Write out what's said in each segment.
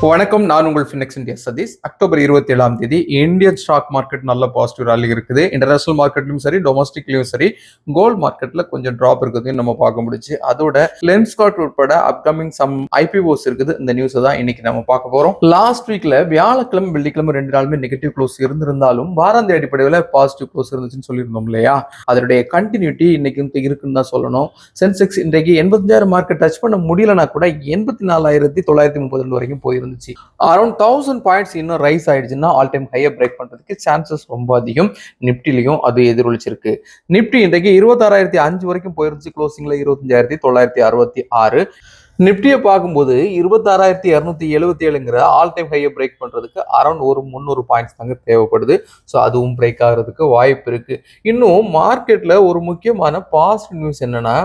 வணக்கம். நான் உங்கள் ஃபினிக்ஸ் இந்தியா சதீஷ். அக்டோபர் 27ஆம் தேதி இந்தியன் ஸ்டாக் மார்க்கெட் நல்ல பாசிட்டிவ் ராலி இருக்குது. இன்டர்நேஷனல் மார்க்கெட்லயும் சரி, டொமஸ்டிக்லயும் சரி, கோல்ட் மார்க்கெட்ல கொஞ்சம் டிராப் இருக்குதுன்னு நம்ம பார்க்க முடிச்சு. அதோட லென்ஸ்கார்ட் உட்பட அப்கமிங் சம் ஐபிஓஸ் இருக்குது. இந்த நியூஸ் தான் இன்னைக்கு நம்ம பார்க்க போறோம். லாஸ்ட் வீக்ல வியாழக்கிழமை வெள்ளிக்கிழமை 2 நாளுமே நெகட்டிவ் க்ளோஸ் இருந்திருந்தாலும் வாராந்திர அடிப்படையில் பாசிட்டிவ் க்ளோஸ் இருந்துச்சுன்னு சொல்லியிருந்தோம் இல்லையா? அதனுடைய கண்டினியூட்டி இன்னைக்கு இருக்குன்னு தான் சொல்லணும். சென்செக்ஸ் இன்றைக்கு 85,000 மார்க்கெட் டச் பண்ண முடியலனா கூட 84,932 வரைக்கும் போயிருந்துச்சு. அரௌண்ட் 1000 பாயிண்ட்ஸ் இன்னும் ரைஸ் ஆயிடுச்சுன்னா ஆல் டைம் ஹையை பிரேக் பண்றதுக்கு சான்சஸ் ரொம்ப அதிகம். நிப்டிலையும் அது எதிரொலிச்சிருக்கு. நிப்டி இன்றைக்கு 26,005 வரைக்கும் போயிருந்துச்சு. க்ளோசிங்ல 25,966. நிப்டியை பார்க்கும்போது 26,277ங்கிற ஆல் டைம் ஹையை பிரேக் பண்றதுக்கு அரௌண்ட் ஒரு 300 பாயிண்ட்ஸ் தாங்க தேவைப்படுது. ஸோ அதுவும் பிரேக் ஆகிறதுக்கு வாய்ப்பு இருக்கு. இன்னும் மார்க்கெட்ல ஒரு முக்கியமான பாசிட்டிவ் நியூஸ் என்னன்னா,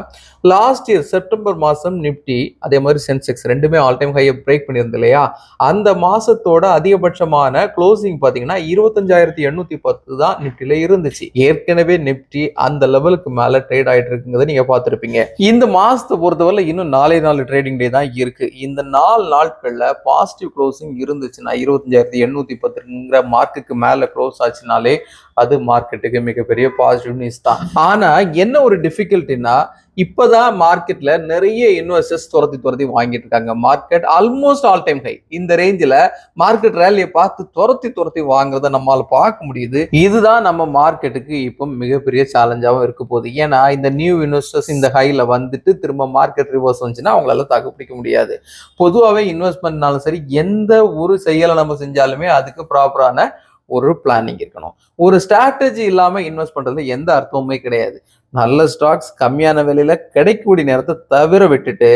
லாஸ்ட் இயர் செப்டம்பர் மாசம் நிப்டி அதே மாதிரி சென்செக்ஸ் ரெண்டுமே ஆல் டைம் ஹையை பிரேக் பண்ணியிருந்தது இல்லையா? அந்த மாசத்தோட அதிகபட்சமான க்ளோசிங் பார்த்தீங்கன்னா 25,810 தான் நிப்டில இருந்துச்சு. ஏற்கனவே நிப்டி அந்த லெவலுக்கு மேல ட்ரேட் ஆயிட்டு இருக்குங்கிறத நீங்க பார்த்திருப்பீங்க. இந்த மாசத்தை பொறுத்தவரை இன்னும் 4 ட்ரேடிங் டே தான் இருக்கு. இந்த 4 நாட்கள்ல பாசிட்டிவ் க்ளோசிங் இருந்துச்சுன்னா 25,810ங்கிற மார்க்குக்கு மேல க்ளோஸ் ஆச்சுனாலே அது மார்க்கெட்டுக்கு மிகப்பெரிய பாசிட்டிவ் நியூஸ் தான். ஆனா என்ன ஒரு டிஃபிகல்ட்டினா, இப்பதான் மார்க்கெட்ல நிறைய இன்வெஸ்டர்ஸ் துரத்தி வாங்கிட்டு இருக்காங்க. Market almost all time high இந்த ரேஞ்சில் மார்க்கெட் ரேலியை பார்த்து துரத்தி வாங்குறத நம்மளால பார்க்க முடியுது. இதுதான் நம்ம மார்க்கெட்டுக்கு இப்போ மிகப்பெரிய சேலஞ்சாகவும் இருக்க போகுது. ஏன்னா இந்த நியூ இன்வெஸ்டர்ஸ் இந்த ஹைல வந்துட்டு திரும்ப மார்க்கெட் ரிவர்ஸ் வந்துச்சுன்னா அவங்களால தாக்கு பிடிக்க முடியாது. பொதுவாகவே இன்வெஸ்ட்மெண்ட்னாலும் சரி, எந்த ஒரு செயலை நம்ம செஞ்சாலுமே அதுக்கு ப்ராப்பரான ஒரு பிளானிங் இருக்கணும். ஒரு ஸ்ட்ராட்டஜி இல்லாம இன்வெஸ்ட் பண்றதுல எந்த அர்த்தமுமே கிடையாது. நல்ல ஸ்டாக்ஸ் கம்மியான விலையில கிடைக்கக்கூடிய நேரத்தை தவிர விட்டுட்டு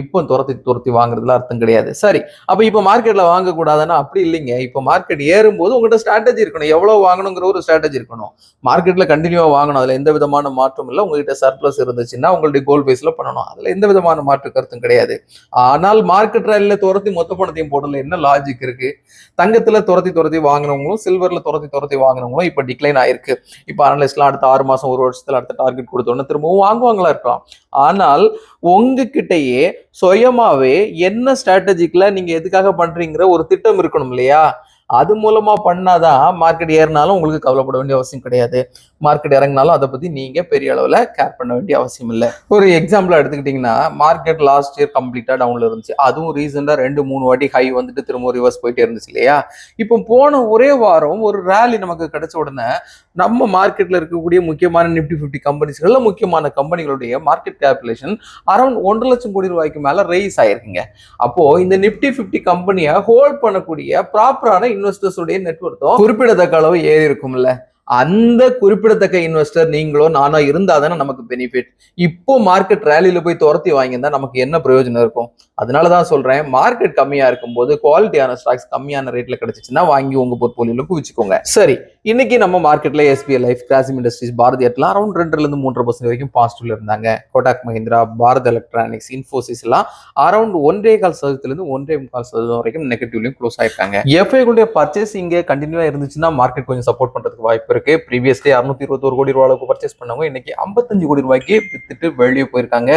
இப்போ துரத்தி வாங்குறதுல அர்த்தம் கிடையாது. சரி, அப்ப இப்ப மார்க்கெட்ல வாங்கக்கூடாதுன்னா அப்படி இல்லைங்க. இப்ப மார்க்கெட் ஏறும்போது உங்கள்கிட்ட ஸ்ட்ராட்டஜி இருக்கணும். எவ்வளவு வாங்கணுங்கிற ஒரு ஸ்ட்ராட்டஜி இருக்கணும். மார்க்கெட்ல கண்டினியூவா வாங்கணும். அதுல எந்த விதமான மாற்றம் இல்லை. உங்ககிட்ட சர்ப்ளஸ் இருந்துச்சுன்னா உங்களுடைய கோல் பேஸ்ல பண்ணணும். அதுல எந்த விதமான மாற்று கருத்தும் கிடையாது. ஆனால் மார்க்கெட் ரேலில துரத்தி மொத்த பணத்தையும் போடல என்ன லாஜிக் இருக்கு? தங்கத்துல துரத்தி வாங்கினவங்களும் சில்வர்ல துரத்தி வாங்கினவங்களும் இப்ப டிக்ளைன் ஆயிருக்கு. இப்ப அனலிஸ்ட்லாம் அடுத்த 6 மாசம் 1 வருஷத்துல அடுத்த டார்கெட் கொடுத்தோன்னு திரும்பவும் வாங்குவாங்களா இருக்கலாம். ஆனால் உங்ககிட்டயே சுயமாவே என்ன ஸ்ட்ராட்டஜிக்ல நீங்க எதுக்காக பண்றீங்கிற ஒரு திட்டம் இருக்கணும் இல்லையா? அது மூலமா பண்ணாதான் மார்க்கெட் ஏறினாலும் உங்களுக்கு கவலைப்பட வேண்டிய அவசியம் கிடையாது. மார்க்கெட் இறங்கினாலும் அதை பத்தி நீங்க பெரிய அளவுல கேர் பண்ண வேண்டிய அவசியம் இல்லை. ஒரு எக்ஸாம்பிள் எடுத்துக்கிட்டீங்கன்னா, மார்க்கெட் லாஸ்ட் இயர் கம்ப்ளீட்டா டவுன்ல இருந்துச்சு. அதுவும் ரீசெண்டா 2-3 வாட்டி ஹை வந்துட்டு திரும்ப ரிவர்ஸ் போயிட்டே இருந்துச்சு இல்லையா? இப்போ போன ஒரே வாரம் ஒரு ரேலி நமக்கு கிடைச்ச உடனே நம்ம மார்க்கெட்ல இருக்கக்கூடிய முக்கியமான நிப்டி 50 கம்பெனிஸ்கள்ல முக்கியமான கம்பெனிகளுடைய மார்க்கெட் கேபிடலேஷன் அரௌண்ட் 1.5 லட்சம் கோடி ரூபாய்க்கு மேல ரைஸ் ஆயிருக்குங்க. அப்போ இந்த நிப்டி 50 கம்பெனியை ஹோல்ட் பண்ணக்கூடிய ப்ராப்பரான இன்வெஸ்டர்ஸ் உடைய நெட்வொர்க்கும் குறிப்பிடத்தக்க அளவு ஏறி இருக்கும்ல. அந்த குறிப்பிடத்தக்க இன்வெஸ்டர் நீங்களோ நானோ இருந்தாதானே நமக்கு பெனிஃபிட். இப்போ மார்க்கெட் ரேலியில போய் துரத்தி வாங்கியிருந்தா நமக்கு என்ன பிரயோஜனம் இருக்கும்? அதனாலதான் சொல்றேன், மார்க்கெட் கம்மியா இருக்கும்போது குவாலிட்டியான ஸ்டாக்ஸ் கம்மியான ரேட்ல கிடைச்சிச்சுன்னா வாங்கி உங்க போர்ட்போலியோல குவிச்சுக்கோங்க. சரி, இன்னைக்கு நம்ம மார்க்கெட்ல SBI life, Grasim industries, Bharti Airtel around 2-3% வரைக்கும் பாசிட்டிவ்ல இருந்தாங்க. கோடாக் மஹிந்திரா, பாரத் எலக்ட்ரானிக்ஸ், இன்ஃபோசிஸ் எல்லாம் அரௌண்ட் 1.25% 1.25% வரைக்கும் நெகட்டிவ்லயும் க்ளோஸ் ஆயிருக்காங்க. எஃப்ஐ பர்ச்சேஸ் இங்க கண்டினியூவா இருந்துச்சுன்னா மார்க்கெட் கொஞ்சம் சப்போர்ட் பண்றதுக்கு வாய்ப்பு இருக்கு. ப்ரீவியஸ் டே 621 கோடி ரூபாய் அளவுக்கு பர்ச்சேஸ் பண்ணவங்க இன்னைக்கு 55 கோடி ரூபாய்க்கு வித்துட்டு வெளியே போயிருக்காங்க.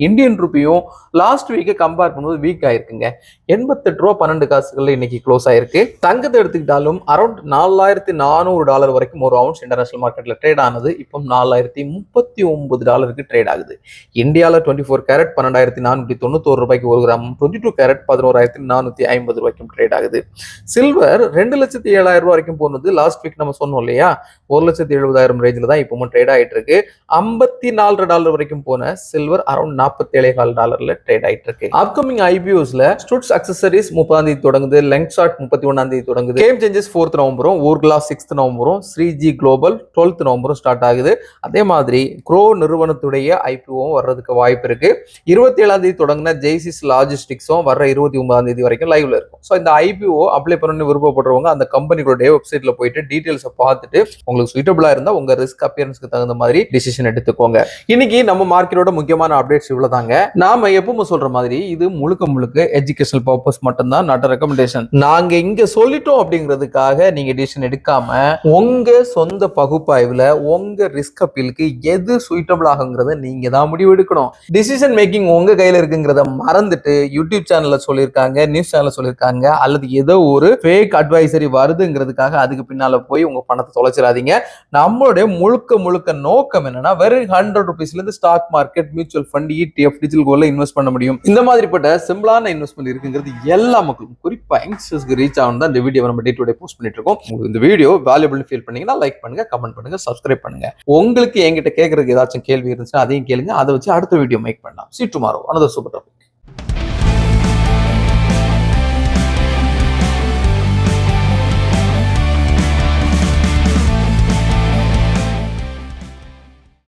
இந்தியன் ரூபியும் லாஸ்ட் வீக்கை கம்பேர் பண்ணும்போது வீக் ஆயிருக்குங்க. 88 ரூபா 12 காசுகள்ல இன்னைக்கு க்ளோஸ் ஆயிருக்கு. தங்கத்தை எடுத்துக்கிட்டாலும் அரௌண்ட் $4,400 வரைக்கும் ஒரு அவுன்ஸ் இன்டர்நேஷனல் மார்க்கெட்ல ட்ரேட் ஆனது இப்போ $4,039 ட்ரேட் ஆகுது. இந்தியாவில் 24 கேரட் 12,491 ரூபாய்க்கு ஒரு கிராம், 22 கேரட் 11,450 ரூபாய்க்கும் ட்ரேட் ஆகுது. சில்வர் 2,07,000 ரூபாய் வரைக்கும் போனது. லாஸ்ட் வீக் நம்ம சொன்னோம் இல்லையா, 1,70,000 ரேஞ்சில் தான் இப்பவும் ட்ரேட் ஆயிட்டு இருக்கு. $54 வரைக்கும் போன சில்வர் அரௌண்ட் $47.4 ட்ரேட் ஆயிட்டு இருக்கு. அப்கமிங் ஐபிஓஸ்ல ஸ்டுட்ஸ் அக்சசரிஸ் 30ஆம் தேதி தொடங்குது, லெங்க்ஷாட் 31ஆம் தேதி தொடங்குது, கேம் சேஞ்சஸ் 4th நவம்பரும், ஊர்கலா 6th நவம்பரும், ஸ்ரீஜி குளோபல் 12th நவம்பரும் ஸ்டார்ட் ஆகுது. அதே மாதிரி க்ரோ நிறுவனத்துடைய ஐபிஓவும் வர்றதுக்கு வாய்ப்பு இருக்கு. 27ஆம் தேதி தொடங்கின ஜெய்சிஸ் லாஜிஸ்டிக்ஸும் வர்ற 29ஆம் தேதி வரைக்கும் லைவ்ல இருக்கும். ஸோ இந்த ஐபிஓ அப்ளை பண்ணணும்னு விருப்பப்படுறவங்க அந்த கம்பெனிகளுடைய வெப்சைட்ல போயிட்டு டீடைல்ஸை பார்த்துட்டு உங்களுக்கு சூட்டபிளா இருந்தா உங்க ரிஸ்க் அப்பியரன்ஸ்க்கு தகுந்த மாதிரி டிசிஷன் எடுத்துக்கோங்க. இன்னைக்கு நம்ம மார்க்கெட்டோட முக்கியமான அப்டேட்ஸ் இவ்வளவுதாங்க. நாம எப்பவும் சொல்ற மாதிரி இது முழுக்க எஜுகேஷனல் பர்பஸ் மட்டும்தான், நாட் ரெக்கமெண்டேஷன். நாங்க இங்க சொல்லிட்டோம் அப்படிங்கிறதுக்காக நீங்க டிசிஷன் எடுக்காம உங்க சொந்த பகுப்பாய்வுல உங்க ரிஸ்க் அப்பீலுக்கு எது சூட்டபிள் ஆகுங்கிறத நீங்க தான் முடிவு எடுக்கணும். டிசிஷன் மேக்கிங் உங்க கையில இருக்குங்கிறத மறந்துட்டு யூடியூப் சேனல்ல சொல்லியிருக்காங்க, நியூஸ் சேனல்ல சொல்லியிருக்காங்க, அல்லது ஏதோ ஒரு ஃபேக் அட்வைசரி வருதுங்கிறதுக்காக அதுக்கு பின்னால போய் உங்க பணத்தை தொலைச்சிடாதீங்க. நம்மளுடைய முழுக்க நோக்கம் என்னன்னா வெறும் 100 ரூபீஸ்ல இருந்து stock market, mutual fund, ETF, டிஜிட்டல் கோல்ட்ல இன்வெஸ்ட் பண்ண முடியும். இந்த மாதிரிப்பட்ட சிம்பிளான இன்வெஸ்ட்மெண்ட் இருக்குங்கிறது எல்லா மக்களுக்கும், குறிப்பா யங்ஸ்டர்ஸ்க்கு ரீச் ஆகும் தான் இந்த வீடியோ நம்ம டே டு டே போஸ்ட் பண்ணிட்டு இருக்கோம். உங்களுக்கு இந்த வீடியோ வேல்யூபிள் ஃபீல் பண்ணீங்கன்னா லைக் பண்ணுங்க, கமெண்ட் பண்ணுங்க, சப்ஸ்கிரைப் பண்ணுங்க. உங்களுக்கு என்கிட்ட கேட்கறதுக்கு ஏதாச்சும் கேள்வி இருந்துச்சுன்னா அதையும் கேளுங்க. அதை வச்சு அடுத்த வீடியோ மேக் பண்ணலாம். See you tomorrow. Another super topic.